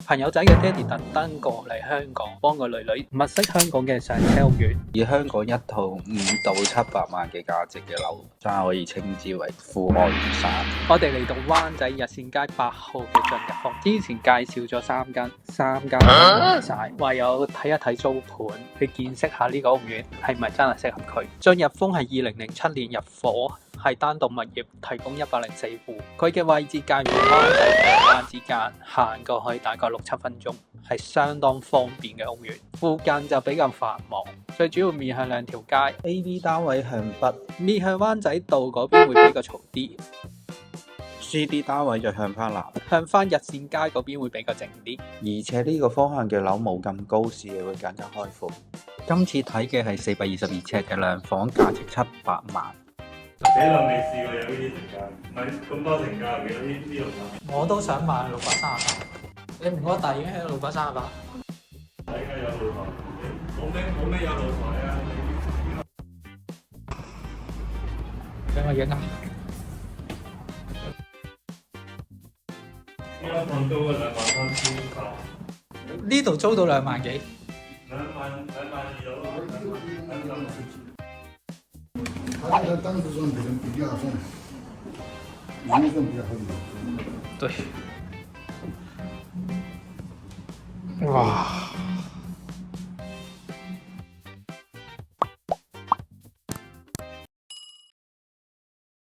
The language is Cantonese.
朋友仔嘅爹哋特登過嚟香港幫個女女物色香港嘅上車屋苑，以香港一套5到700萬嘅價值嘅樓，真係可以稱之為富愛如山。我哋嚟到灣仔日線街8號嘅進入風，之前介紹咗3間都賣晒，唯有睇一睇租盤，去見識下呢個屋苑係咪真係適合佢。進入風係2007年入伙，係單棟物業，提供104戶。佢嘅位置介乎灣仔同灣之間，行過去大概6-7分鐘，係相當方便嘅屋苑。附近就比較繁忙，最主要面向2條街。A、B 單位向北，面向灣仔道嗰邊會比較嘈啲。C、D 單位就向翻南，向翻日線街嗰邊會比較靜啲。而且呢個方向嘅樓冇咁高，視野會更加開闊。今次睇嘅係422尺嘅兩房，價值700萬。幾耐未試過有呢啲成交？唔係咁多成交嘅呢度樓。我都想買638，你唔覺得大已經喺638？應該有露台，冇咩有露台啊？俾我影下。呢間房租嘅23000，呢度租到2萬幾。2萬2到啦。他那个档次算比较重，名声比较好。對。哇！